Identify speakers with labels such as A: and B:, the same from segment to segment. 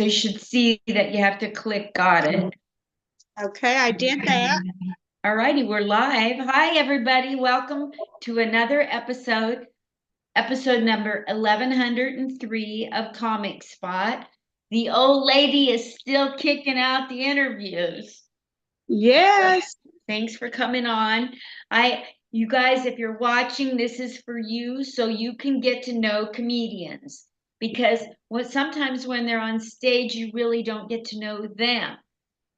A: So you should see that you have to click got it.
B: Okay, I did that.
A: All righty, we're live. Hi, everybody. Welcome to another episode number 1103 of Comic Spot. The old lady is still kicking out the interviews.
B: Yes.
A: Thanks for coming on. You guys, if you're watching, this is for you so you can get to know comedians. Because sometimes when they're on stage, you really don't get to know them.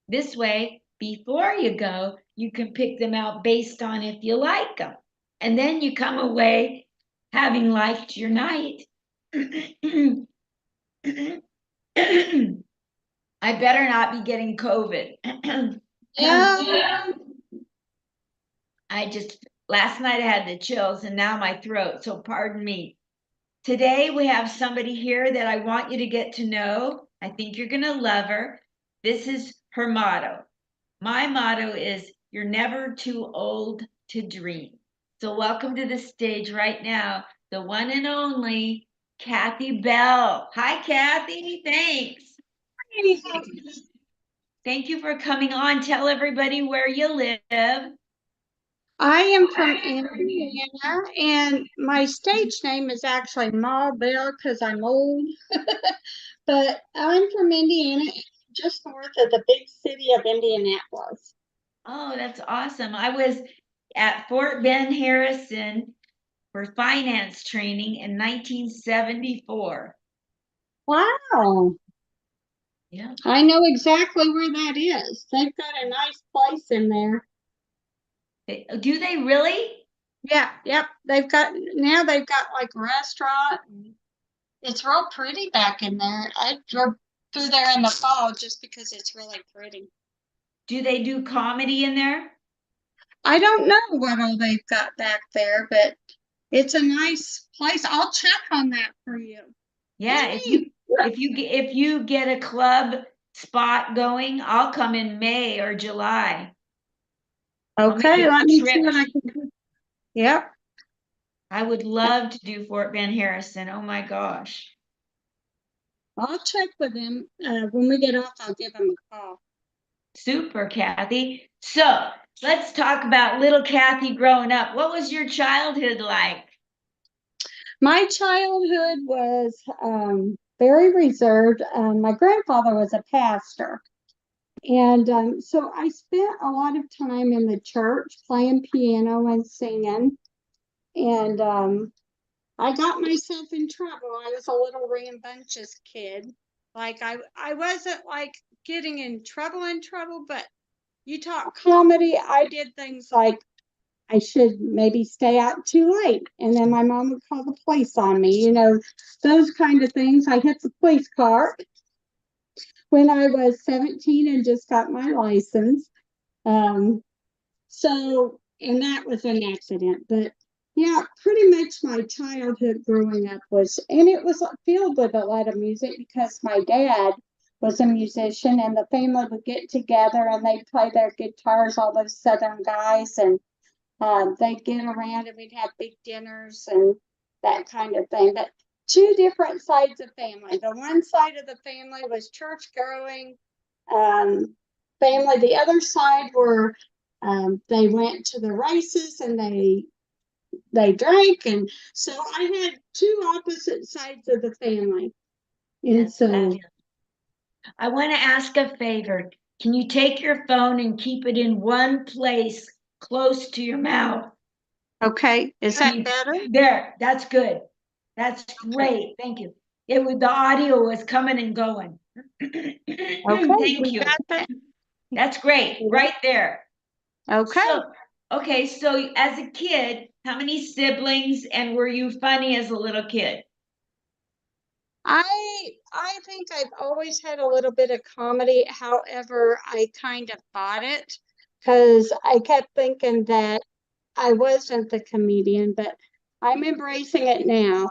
A: This way, before you go, you can pick them out based on if you like them. And then you come away having liked your night. I better not be getting COVID.
B: Yeah.
A: Last night I had the chills and now my throat, so pardon me. Today we have somebody here that I want you to get to know. I think you're going to love her. This is her motto. My motto is, you're never too old to dream. So welcome to the stage right now, the one and only Kathy Bell. Hi, Kathy. Thanks. Thank you for coming on. Tell everybody where you live.
B: I am from Indiana, and my stage name is actually Ma Bell because I'm old. But I'm from Indiana, just north of the big city of Indianapolis.
A: Oh, that's awesome. I was at Fort Ben Harrison for finance training in 1974.
B: Wow.
A: Yeah.
B: I know exactly where that is. They've got a nice place in there.
A: Do they really?
B: Yeah, yep. They've got like a restaurant. It's real pretty back in there. I drove through there in the fall just because it's really pretty.
A: Do they do comedy in there?
B: I don't know what all they've got back there, but it's a nice place. I'll check on that for you.
A: Yeah, if you get a club spot going, I'll come in May or July.
B: Okay, let me see what I can do. Yep.
A: I would love to do Fort Ben Harrison. Oh my gosh.
B: I'll check with them. When we get off, I'll give them a call.
A: Super, Kathy. So let's talk about little Kathy growing up. What was your childhood like?
B: My childhood was very reserved. My grandfather was a pastor. And so I spent a lot of time in the church playing piano and singing. And I got myself in trouble. I was a little rambunctious kid. Like I wasn't like getting in trouble, but you talk comedy, I did things like I should maybe stay out too late. And then my mom would call the police on me, those kind of things. I hit the police car when I was 17 and just got my license. And that was an accident. But yeah, pretty much my childhood growing up and it was filled with a lot of music because my dad was a musician and the family would get together and they'd play their guitars, all those Southern guys, and they'd get around and we'd have big dinners and that kind of thing. But two different sides of family. The one side of the family was church going family. The other side were they went to the races and they drank, and so I had two opposite sides of the family. And so
A: I want to ask a favor. Can you take your phone and keep it in one place close to your mouth?
B: okay, is that better?
A: There, that's good. That's great. Thank you. The audio was coming and going.
B: Okay,
A: Thank you. That's great. Right there.
B: Okay.
A: So as a kid, how many siblings, and were you funny as a little kid?
B: I think I've always had a little bit of comedy. However, I kind of fought it because I kept thinking that I wasn't the comedian, but I'm embracing it now.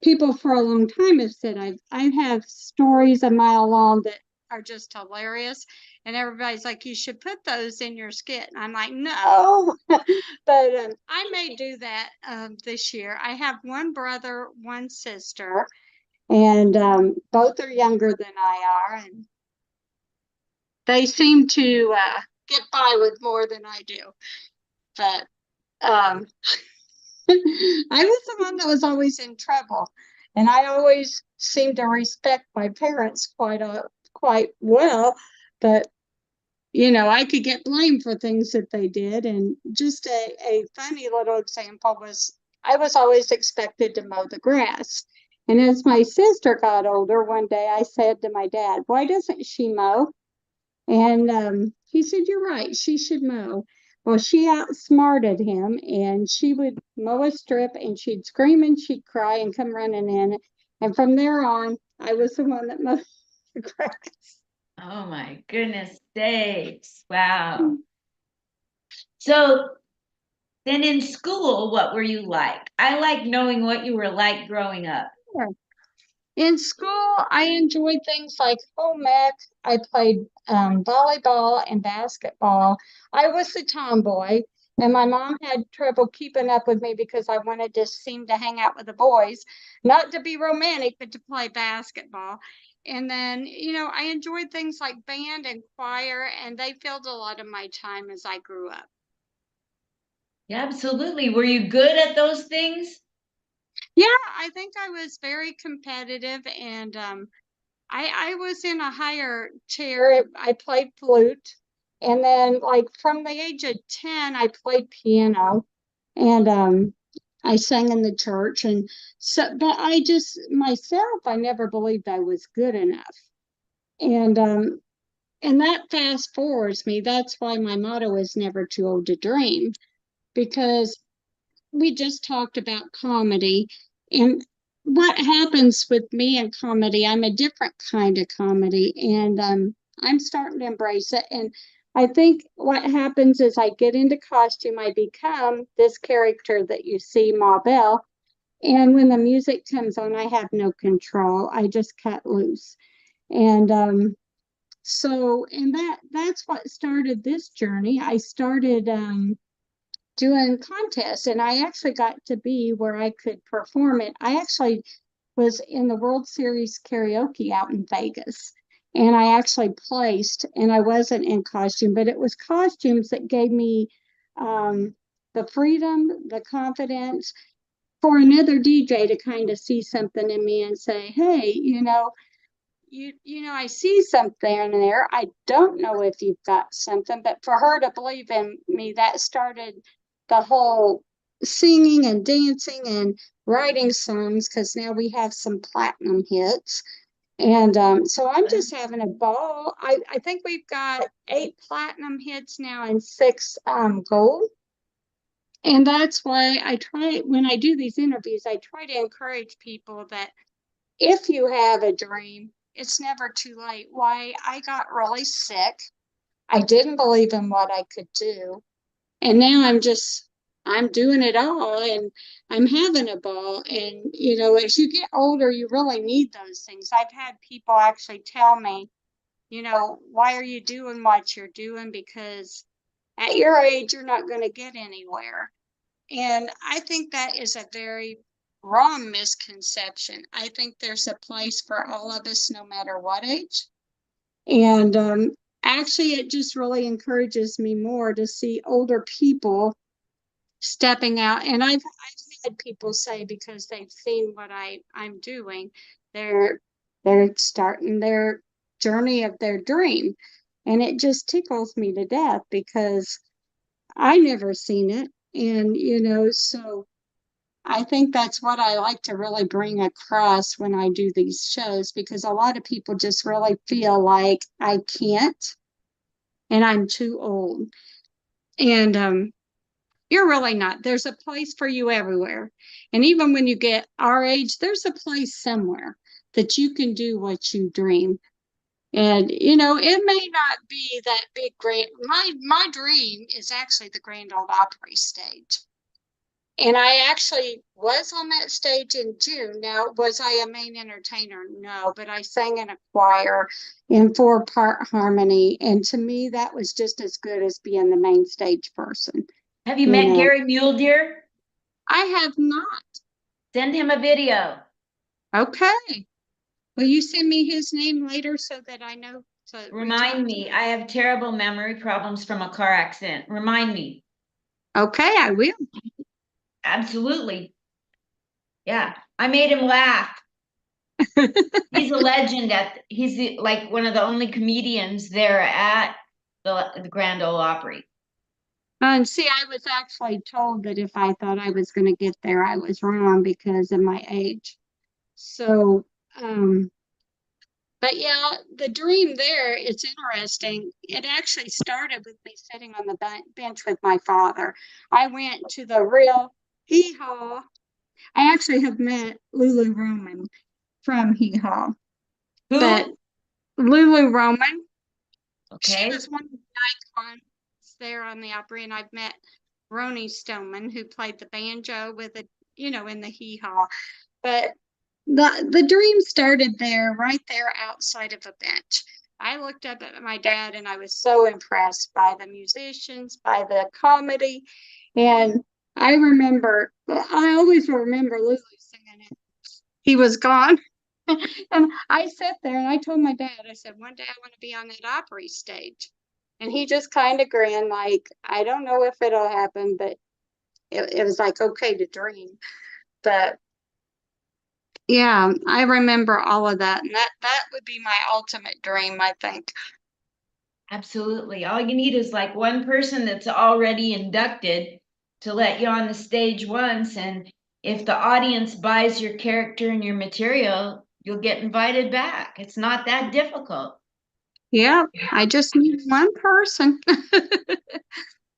B: People for a long time have said I have stories a mile long that are just hilarious, and everybody's like, you should put those in your skit. And I'm like, no, but I may do that this year. I have one brother, one sister, And both are younger than I are, and they seem to get by with more than I do. But um, I was the one that was always in trouble, and I always seemed to respect my parents quite well. But I could get blamed for things that they did. And just a funny little example was I was always expected to mow the grass. And as my sister got older, one day I said to my dad, "Why doesn't she mow?" And he said, "You're right, she should mow." Well, she outsmarted him, and she would mow a strip, and she'd scream and she'd cry and come running in. And from there on, I was the one that mowed the grass.
A: Oh my goodness sakes. Wow. So then in school, what were you like? I like knowing what you were like growing up.
B: In school, I enjoyed things like home ec. I played volleyball and basketball. I was the tomboy, and my mom had trouble keeping up with me because I wanted to seem to hang out with the boys, not to be romantic, but to play basketball. And then, I enjoyed things like band and choir, and they filled a lot of my time as I grew up.
A: Yeah, absolutely. Were you good at those things?
B: Yeah, I think I was very competitive, and I was in a higher chair. I played flute. And then like from the age of 10, I played piano, and I sang in the church. And so, but I just myself, I never believed I was good enough. And that fast forwards me. That's why my motto is never too old to dream, because we just talked about comedy. And what happens with me in comedy, I'm a different kind of comedy, and I'm starting to embrace it. And I think what happens is I get into costume, I become this character that you see, Ma Bell. And when the music comes on, I have no control. I just cut loose. And and that's what started this journey. I started doing contests, and I actually got to be where I could perform it. I actually was in the World Series karaoke out in Vegas, and I actually placed, and I wasn't in costume, but it was costumes that gave me um, the freedom, the confidence for another DJ to kind of see something in me and say, "Hey, I see something in there. I don't know if you've got something," but for her to believe in me, that started the whole singing and dancing and writing songs, because now we have some platinum hits. And so I'm just having a ball. I think we've got 8 platinum hits now and 6 gold. And that's why when I do these interviews, I try to encourage people that if you have a dream, it's never too late. Why, I got really sick. I didn't believe in what I could do. And now I'm doing it all, and I'm having a ball. And, as you get older, you really need those things. I've had people actually tell me, "Why are you doing what you're doing? Because at your age, you're not going to get anywhere." And I think that is a very wrong misconception. I think there's a place for all of us, no matter what age. And actually, it just really encourages me more to see older people stepping out. And I've had people say, because they've seen what I'm doing, they're they're starting their journey of their dream. And it just tickles me to death, because I never seen it. And so I think that's what I like to really bring across when I do these shows, because a lot of people just really feel like I can't and I'm too old. And you're really not. There's a place for you everywhere. And even when you get our age, there's a place somewhere that you can do what you dream. And it may not be that big grand. My dream is actually the Grand Ole Opry stage. And I actually was on that stage in June. Now, was I a main entertainer? No, but I sang in a choir in 4-part harmony. And to me, that was just as good as being the main stage person.
A: Have you
B: You
A: met
B: know,
A: Gary Mule Deer?
B: I have not.
A: Send him a video.
B: Okay. Will you send me his name later so that I know to reach out
A: Remind
B: to
A: me,
B: him?
A: I have terrible memory problems from a car accident. Remind me.
B: Okay, I will.
A: Absolutely. Yeah. I made him laugh. He's a legend like one of the only comedians there at the Grand Ole Opry.
B: And see, I was actually told that if I thought I was going to get there, I was wrong because of my age. So, but yeah, the dream there, it's interesting. It actually started with me sitting on the bench with my father. I went to the real hee haw. I actually have met Lulu Roman from hee haw, but
A: Who?
B: Lulu Roman, she
A: Okay.
B: was one of the icons there on the Opry, and I've met Roni Stoneman, who played the banjo with it, in the hee haw. But the dream started there, right there outside of a bench. I looked up at my dad and I was so impressed by the musicians, by the comedy. And I always will remember Lulu singing it. He was gone. And I sat there and I told my dad, I said, one day I want to be on that Opry stage. And he just kind of grinned, like, I don't know if it'll happen, but it was like okay to dream. But yeah, I remember all of that. And that would be my ultimate dream, I think.
A: Absolutely. All you need is like one person that's already inducted to let you on the stage once. And if the audience buys your character and your material, you'll get invited back. It's not that difficult.
B: Yeah, I just need one person.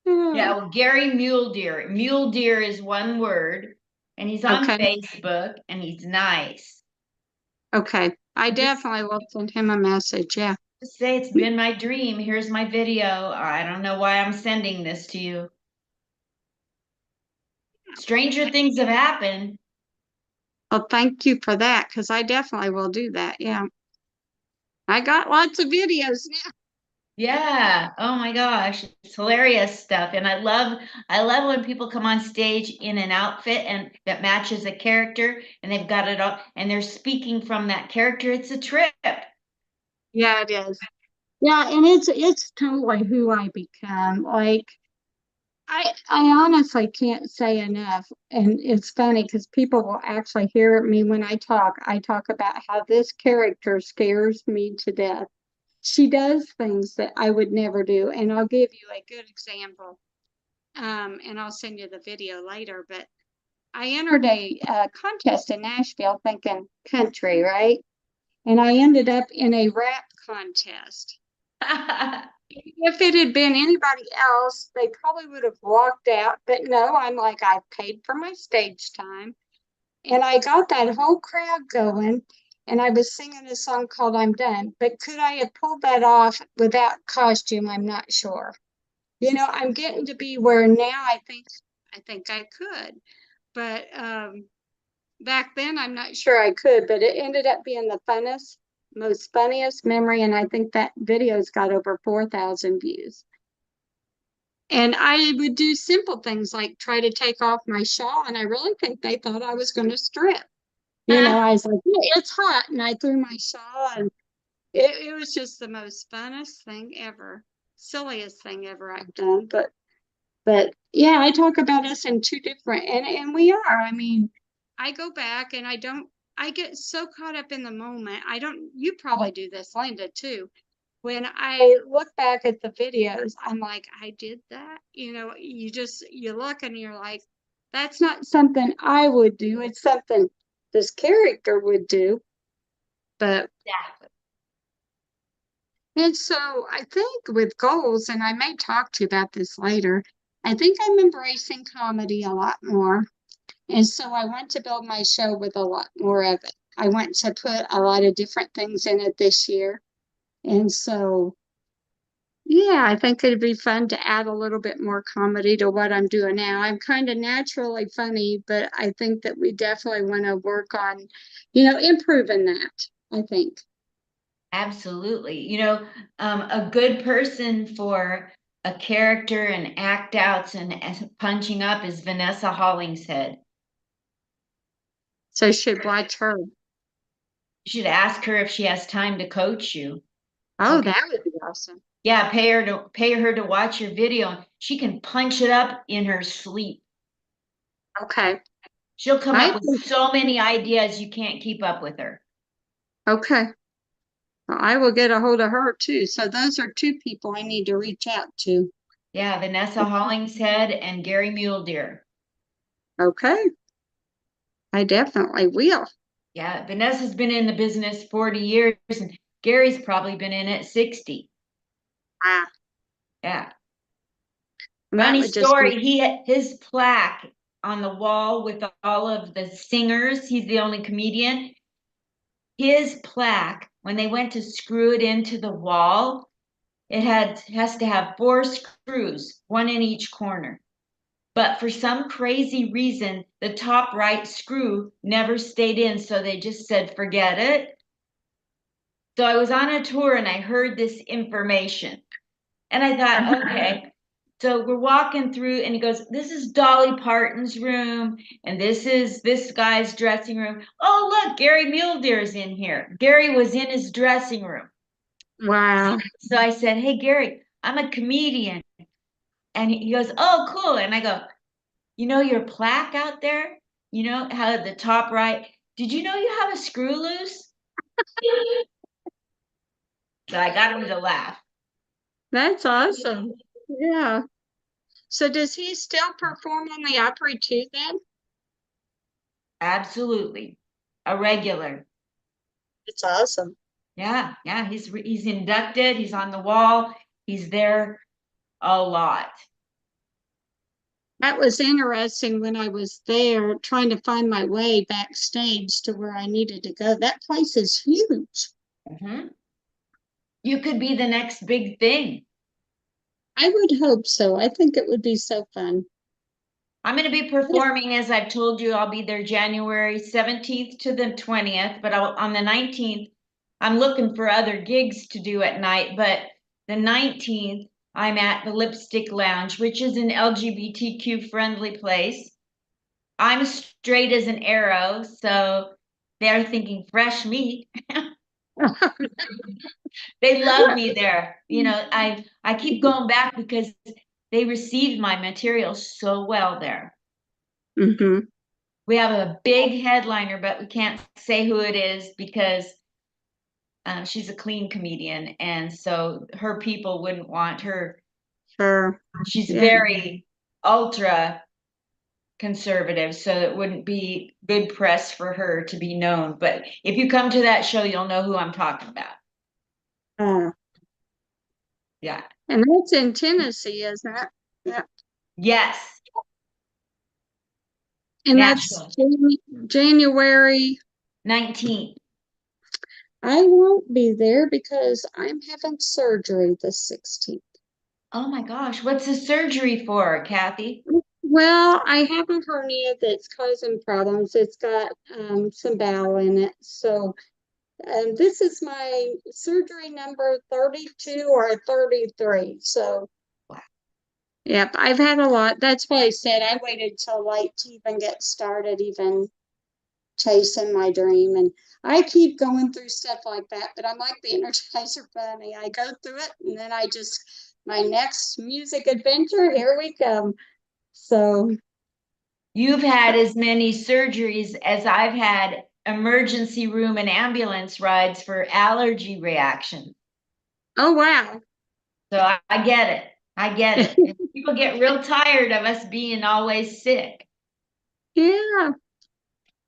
A: Yeah, well, Gary Mule Deer. Mule Deer is one word, and he's on
B: Okay,
A: Facebook and he's nice.
B: okay. I
A: Just
B: definitely will send him a message. Yeah.
A: just say it's been my dream. Here's my video. I don't know why I'm sending this to you. Stranger things have happened.
B: Well, thank you for that, because I definitely will do that. Yeah. I got lots of videos now.
A: Yeah. Oh my gosh. It's hilarious stuff. And I love when people come on stage in an outfit and that matches a character and they've got it all and they're speaking from that character. It's a trip.
B: Yeah, it is. Yeah, and it's totally who I become. Like I honestly can't say enough. And it's funny because people will actually hear me when I talk. I talk about how this character scares me to death. She does things that I would never do. And I'll give you a good example. And I'll send you the video later. But I entered a contest in Nashville thinking country, right? And I ended up in a rap contest. If it had been anybody else, they probably would have walked out. But no, I'm like, I paid for my stage time. And I got that whole crowd going. And I was singing a song called I'm Done. But could I have pulled that off without costume? I'm not sure. I'm getting to be where now I think I could. But back then I'm not sure I could, but it ended up being the most funniest memory, and I think that video's got over 4,000 views. And I would do simple things like try to take off my shawl, and I really think they thought I was going to strip. I was like, "Yeah, it's hot," and I threw my shawl, and it was just the most funnest thing ever, silliest thing ever I've done. But yeah, I talk about us in two different, and we are. I mean, I go back and I get so caught up in the moment. You probably do this, Linda, too. When I look back at the videos, I'm like, I did that. You look and you're like, that's not something I would do. It's something this character would do. But,
A: Yeah.
B: and so I think with goals, and I may talk to you about this later, I think I'm embracing comedy a lot more. And so I want to build my show with a lot more of it. I want to put a lot of different things in it this year. And so, yeah, I think it'd be fun to add a little bit more comedy to what I'm doing now. I'm kind of naturally funny, but I think that we definitely want to work on, improving that, I think.
A: Absolutely. A good person for a character and act outs and punching up is Vanessa Hollingshead.
B: So should watch her.
A: You should ask her if she has time to coach you.
B: Oh,
A: Okay.
B: that would be awesome.
A: Yeah, pay her to watch your video. She can punch it up in her sleep.
B: Okay.
A: She'll come
B: I
A: up with
B: think,
A: so many ideas you can't keep up with her.
B: okay. Well, I will get a hold of her too. So those are two people I need to reach out to.
A: Yeah, Vanessa Hollingshead and Gary Muledeer.
B: Okay. I definitely will.
A: Yeah, Vanessa's been in the business 40 years and Gary's probably been in it 60.
B: Ah,
A: Yeah.
B: that
A: Funny
B: would just be,
A: story, his plaque on the wall with all of the singers, he's the only comedian. His plaque, when they went to screw it into the wall, has to have 4 screws, one in each corner. But for some crazy reason, the top right screw never stayed in, so they just said, forget it. So I was on a tour and I heard this information. And I thought, okay. So we're walking through and he goes, this is Dolly Parton's room. And this is this guy's dressing room. Oh, look, Gary Muledeer's in here. Gary was in his dressing room.
B: wow.
A: So I said, hey, Gary, I'm a comedian. And he goes, oh, cool. And I go, you know your plaque out there? You know how at the top right? Did you know you have a screw loose? So I got him to laugh.
B: That's awesome. Yeah. So does he still perform on the Opry too then?
A: Absolutely. A regular.
B: It's awesome.
A: Yeah, yeah, he's inducted, he's on the wall, he's there a lot.
B: That was interesting when I was there trying to find my way backstage to where I needed to go. That place is huge.
A: Mhm. You could be the next big thing.
B: I would hope so. I think it would be so fun.
A: I'm going to be performing, as I've told you, I'll be there January 17th to the 20th, but on the 19th, I'm looking for other gigs to do at night. But the 19th, I'm at the Lipstick Lounge, which is an LGBTQ friendly place. I'm straight as an arrow, so they're thinking fresh meat. They love me there. You know, I keep going back because they received my material so well there.
B: Hmm.
A: We have a big headliner, but we can't say who it is because she's a clean comedian, and so her people wouldn't want her.
B: Sure.
A: She's
B: Yeah.
A: very ultra conservative, so it wouldn't be good press for her to be known. But if you come to that show, you'll know who I'm talking about.
B: Uh,
A: Yeah.
B: and that's in Tennessee, isn't it? Yeah.
A: Yes.
B: And that's
A: Nashville.
B: January.
A: 19th.
B: I won't be there because I'm having surgery the 16th.
A: Oh my gosh, what's the surgery for, Kathy?
B: Well, I have a hernia that's causing problems. It's got some bowel in it. So this is my surgery number 32 or 33. So,
A: Wow.
B: yep, I've had a lot. That's why I said I waited till late to even get started, even chasing my dream. And I keep going through stuff like that, but I'm like the Energizer Bunny. I go through it and then I just, my next music adventure, here we come. So,
A: You've had as many surgeries as I've had emergency room and ambulance rides for allergy reactions.
B: oh, wow.
A: So I get it. I get it. And people get real tired of us being always sick.
B: Yeah.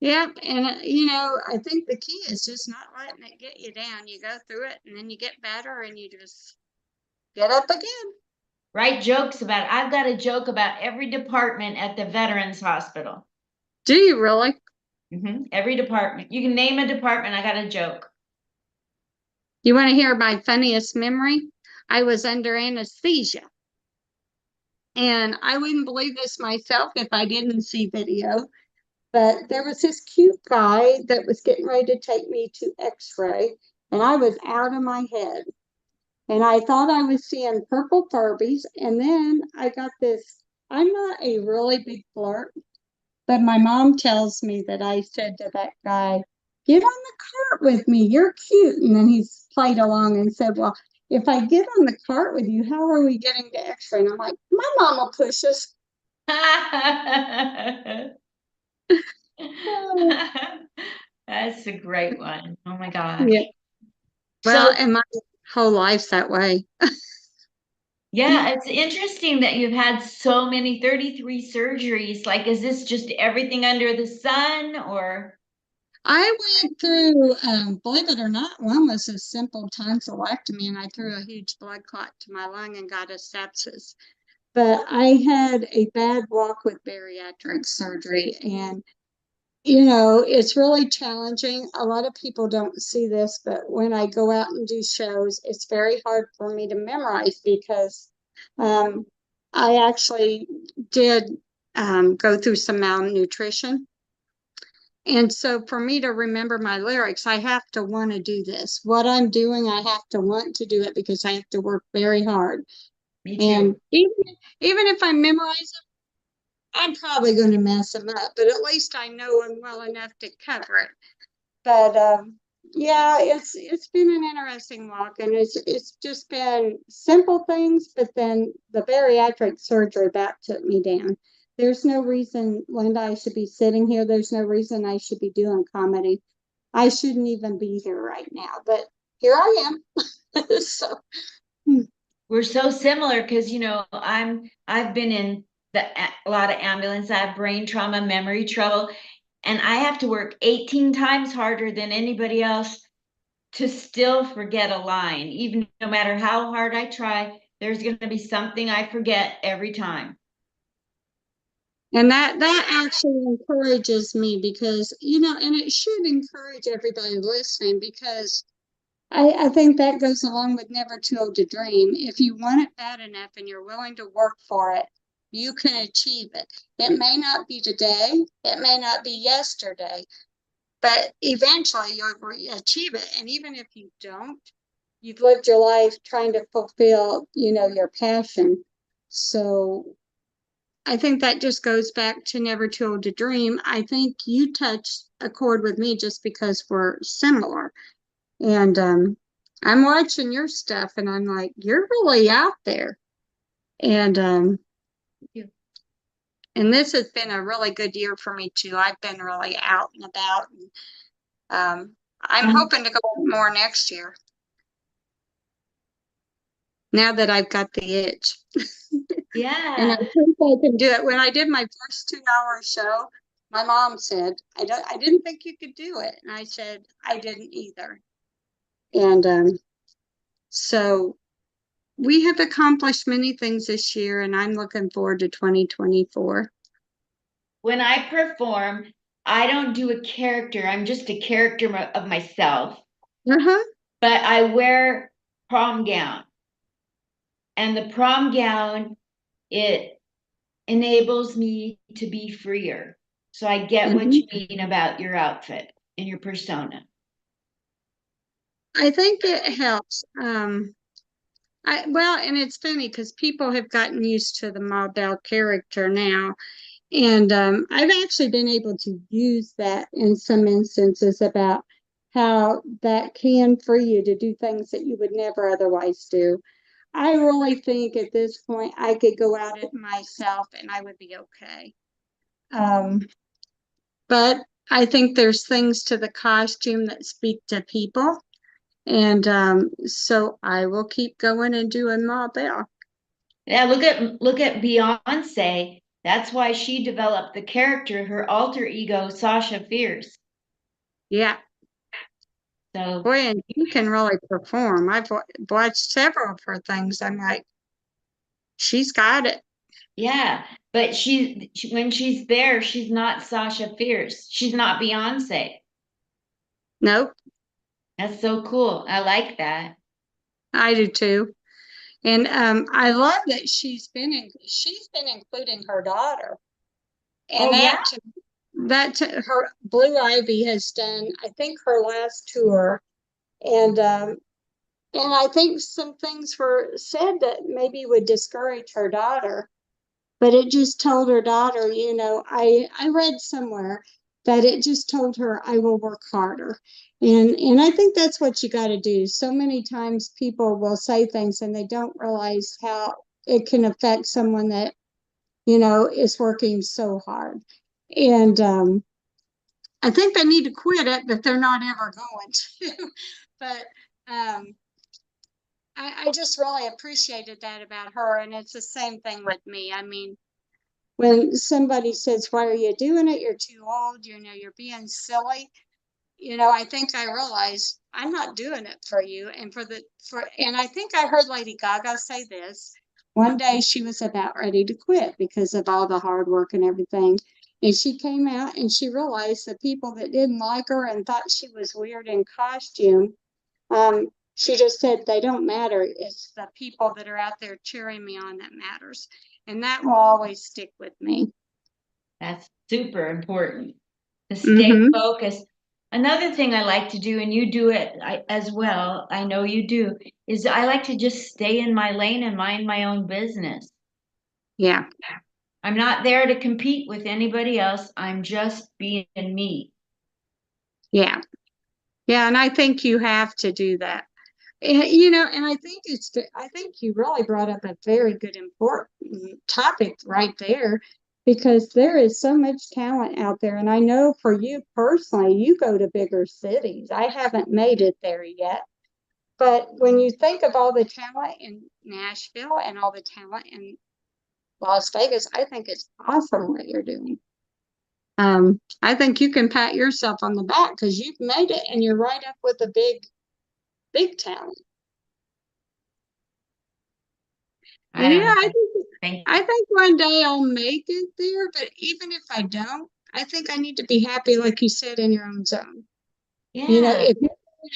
B: Yep. And, I think the key is just not letting it get you down. You go through it and then you get better and you just get up again.
A: Write jokes about it. I've got a joke about every department at the Veterans Hospital.
B: Do you really?
A: Every department. You can name a department. I got a joke.
B: You want to hear my funniest memory? I was under anesthesia. And I wouldn't believe this myself if I didn't see video. But there was this cute guy that was getting ready to take me to x-ray. And I was out of my head. And I thought I was seeing purple Furbies. And then I got this, I'm not a really big flirt, but my mom tells me that I said to that guy, get on the cart with me. You're cute. And then he's played along and said, well, if I get on the cart with you, how are we getting to X-ray? And I'm like, my mom will push us. Oh,
A: That's a great one. Oh my
B: yeah.
A: gosh.
B: Well,
A: So
B: and my whole life's that way.
A: yeah, it's interesting that you've had so many 33 surgeries. Like, is this just everything under the sun or?
B: I went through, believe it or not, one was a simple tonsillectomy, and I threw a huge blood clot to my lung and got a sepsis. But I had a bad walk with bariatric surgery, and it's really challenging. A lot of people don't see this, but when I go out and do shows, it's very hard for me to memorize because um, I actually did go through some malnutrition. And so for me to remember my lyrics, I have to want to do this. What I'm doing, I have to want to do it because I have to work very hard.
A: Me too.
B: And even if I memorize them, I'm probably going to mess them up, but at least I know them well enough to cover it. But yeah, it's been an interesting walk, and it's just been simple things, but then the bariatric surgery that took me down. There's no reason, Linda, I should be sitting here. There's no reason I should be doing comedy. I shouldn't even be here right now, but here I am. So,
A: We're so similar because I've been in a lot of ambulance. I have brain trauma, memory trouble, and I have to work 18 times harder than anybody else to still forget a line. Even no matter how hard I try, there's going to be something I forget every time.
B: and that actually encourages me because, and it should encourage everybody listening because I think that goes along with never too old to dream. If you want it bad enough and you're willing to work for it, you can achieve it. It may not be today, it may not be yesterday, but eventually you'll achieve it. And even if you don't, you've lived your life trying to fulfill, your passion. So I think that just goes back to never too old to dream. I think you touched a chord with me just because we're similar. And I'm watching your stuff and I'm like, you're really out there. And and this has been a really good year for me too. I've been really out and about, and I'm hoping to go more next year now that I've got the itch. And I
A: Yeah.
B: think I can do it. When I did my first 2-hour show, my mom said, I didn't think you could do it. And I said, I didn't either. And so we have accomplished many things this year, and I'm looking forward to 2024.
A: When I perform, I don't do a character. I'm just a character of myself,
B: Uh-huh.
A: but I wear prom gown. And the prom gown, it enables me to be freer. So I get what you
B: Mhm.
A: mean about your outfit and your persona.
B: I think it helps. Well, and it's funny because people have gotten used to the Ma Bell character now. And I've actually been able to use that in some instances about how that can free you to do things that you would never otherwise do. I really think at this point I could go out it myself and I would be okay. Um, but I think there's things to the costume that speak to people. And so I will keep going and doing Ma Bell.
A: Yeah, look at Beyonce. That's why she developed the character, her alter ego, Sasha Fierce.
B: Yeah.
A: So
B: Boy, and you can really perform. I've watched several of her things. I'm like, she's got it.
A: yeah, but when she's there, she's not Sasha Fierce. She's not Beyonce.
B: Nope,
A: That's so cool. I like that.
B: I do too. And I love that she's been including her daughter. And
A: Oh yeah.
B: her Blue Ivy has done, I think, her last tour. And I think some things were said that maybe would discourage her daughter. But it just told her daughter, I read somewhere that it just told her, I will work harder. And I think that's what you got to do. So many times people will say things and they don't realize how it can affect someone that, is working so hard. And I think they need to quit it, but they're not ever going to. But I just really appreciated that about her. And it's the same thing with me. I mean, when somebody says, why are you doing it? You're too old, you're being silly. I think I realize I'm not doing it for you. And I think I heard Lady Gaga say this. One day she was about ready to quit because of all the hard work and everything. And she came out and she realized the people that didn't like her and thought she was weird in costume, she just said they don't matter. It's the people that are out there cheering me on that matters. And that will always stick with me.
A: That's super important to stay focused. Another thing I like to do, and you do it as well, I know you do, is I like to just stay in my lane and mind my own business.
B: Yeah.
A: I'm not there to compete with anybody else. I'm just being me.
B: Yeah. Yeah. And I think you have to do that. And, and I think you really brought up a very good, important topic right there, because there is so much talent out there. And I know for you personally, you go to bigger cities. I haven't made it there yet. But when you think of all the talent in Nashville and all the talent in Las Vegas, I think it's awesome what you're doing. I think you can pat yourself on the back because you've made it and you're right up with a big talent. And I think one day I'll make it there, but even if I don't, I think I need to be happy, like you said, in your own zone.
A: Yeah.
B: If you're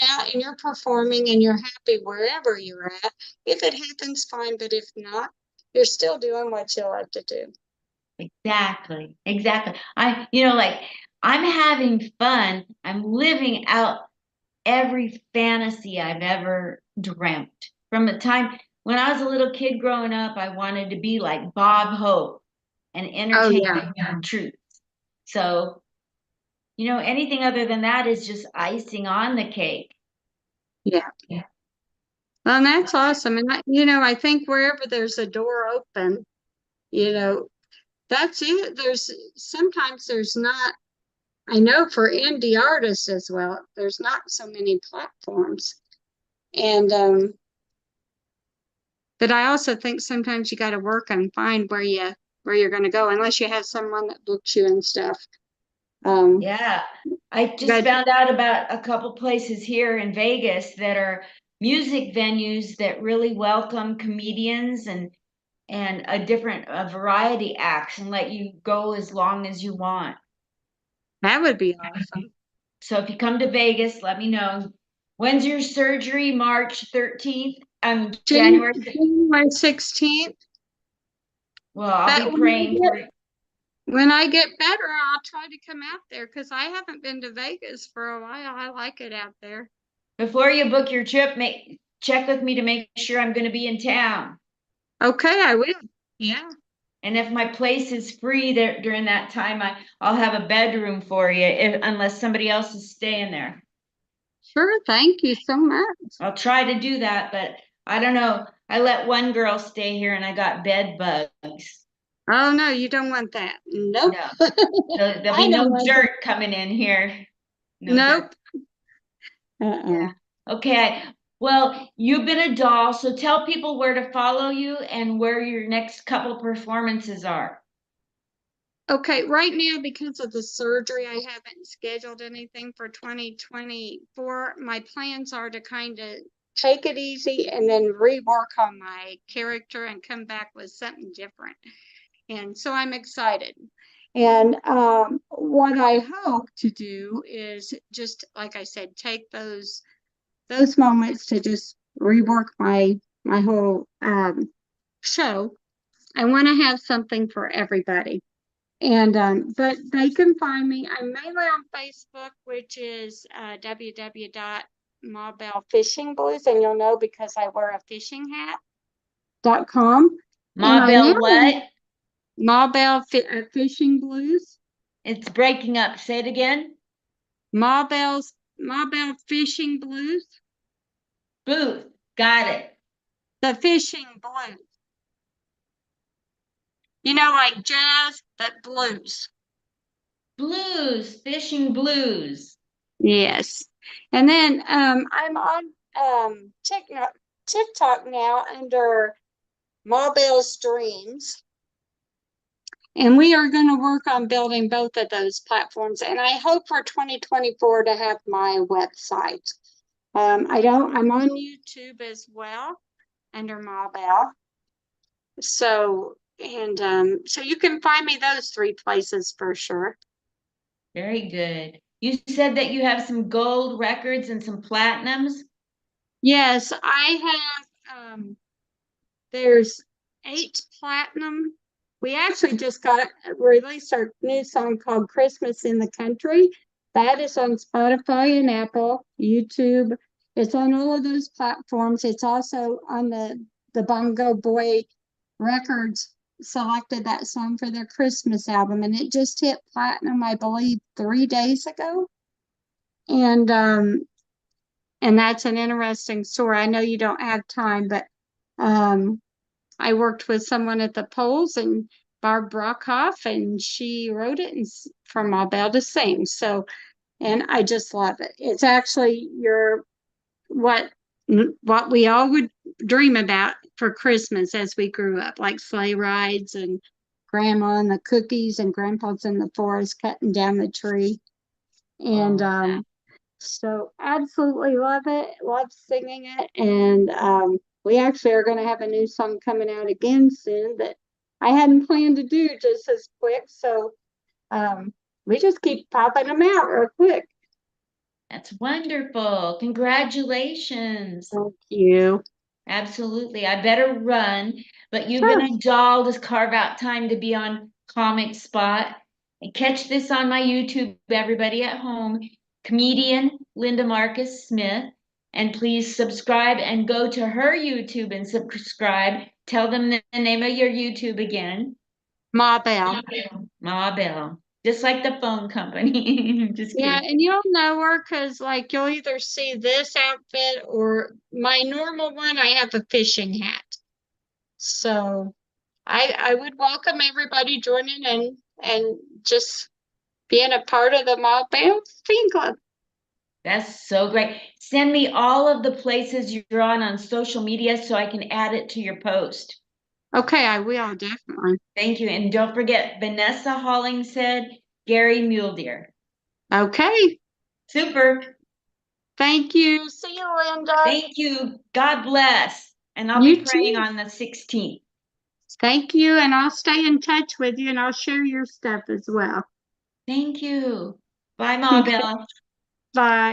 B: out and you're performing and you're happy wherever you're at, if it happens, fine. But if not, you're still doing what you love to do.
A: Exactly. I'm having fun. I'm living out every fantasy I've ever dreamt. From the time when I was a little kid growing up, I wanted to be like Bob Hope and entertain young troops. So, anything other than that is just icing on the cake.
B: Yeah. Yeah. Well, that's awesome. And I think wherever there's a door open, that's it. Sometimes there's not, I know for indie artists as well, there's not so many platforms. And but I also think sometimes you got to work and find where you're going to go, unless you have someone that books you and stuff.
A: Yeah, I just found out about a couple places here in Vegas that are music venues that really welcome comedians and a variety acts and let you go as long as you want.
B: That would be awesome.
A: So if you come to Vegas, let me know. When's your surgery? March 13th? January
B: 16th.
A: Well, I'll be praying for you.
B: When I get better, I'll try to come out there because I haven't been to Vegas for a while. I like it out there.
A: Before you book your trip, check with me to make sure I'm going to be in town.
B: Okay, I will. Yeah.
A: And if my place is free there during that time, I'll have a bedroom for you, unless somebody else is staying there.
B: Sure, thank you so much.
A: I'll try to do that, but I don't know. I let one girl stay here and I got bed bugs.
B: Oh no, you don't want that. Nope.
A: No. There'll be no dirt coming in here.
B: Nope.
A: Yeah. Okay. Well, you've been a doll, so tell people where to follow you and where your next couple performances are.
B: Okay, right now, because of the surgery, I haven't scheduled anything for 2024. My plans are to kind of take it easy and then rework on my character and come back with something different. And so I'm excited. And what I hope to do is just, like I said, take those moments to just rework my whole show. I want to have something for everybody. And but they can find me. I'm mainly on Facebook, which is www.mabellfishingblues, and you'll know because I wear a fishing hat.com.
A: Mabell what?
B: Mabell Fishing Blues.
A: It's breaking up. Say it again.
B: Marbell Fishing Blues.
A: Booth. Got it.
B: The Fishing Blues. You know, like jazz, but blues.
A: Blues. Fishing blues.
B: Yes. And then I'm on TikTok now under Marbell's Dreams. And we are going to work on building both of those platforms. And I hope for 2024 to have my website. I'm on YouTube as well under Marbell. So you can find me those three places for sure.
A: Very good. You said that you have some gold records and some platinums.
B: Yes, I have there's 8 platinum. We actually just released our new song called Christmas in the Country. That is on Spotify and Apple, YouTube. It's on all of those platforms. It's also on the Bongo Boy Records selected that song for their Christmas album, and it just hit platinum, I believe, 3 days ago. And that's an interesting story. I know you don't have time, but I worked with someone at the polls and Barb Brockhoff, and she wrote it from Marbell to Sing. So, and I just love it. It's actually what we all would dream about for Christmas as we grew up, like sleigh rides and grandma and the cookies and grandpa's in the forest cutting down the tree. And so absolutely love it, love singing it. And we actually are going to have a new song coming out again soon that I hadn't planned to do just as quick. So we just keep popping them out real quick.
A: That's wonderful. Congratulations.
B: Thank you.
A: Absolutely. I better run, but you've
B: Sure.
A: been a doll to carve out time to be on Comic Spot. And catch this on my YouTube, everybody at home, comedian Linda Marcus Smith. And please subscribe and go to her YouTube and subscribe. Tell them the name of your YouTube again.
B: Marbell.
A: Ma Bell. Just like the phone company. Just
B: Yeah,
A: kidding.
B: and you'll know her because like you'll either see this outfit or my normal one, I have a fishing hat. So I would welcome everybody joining and just being a part of the Marbell Fan Club.
A: That's so great. Send me all of the places you're on social media so I can add it to your post.
B: Okay, I will definitely.
A: Thank you. And don't forget, Vanessa Hollingshead, Gary Muledeer.
B: Okay.
A: Super.
B: Thank you. See you, Linda.
A: Thank you. God bless. And I'll
B: You
A: be praying
B: too.
A: on the 16th.
B: Thank you, and I'll stay in touch with you and I'll share your stuff as well.
A: Thank you. Bye, Ma
B: Okay.
A: Bell.
B: Bye.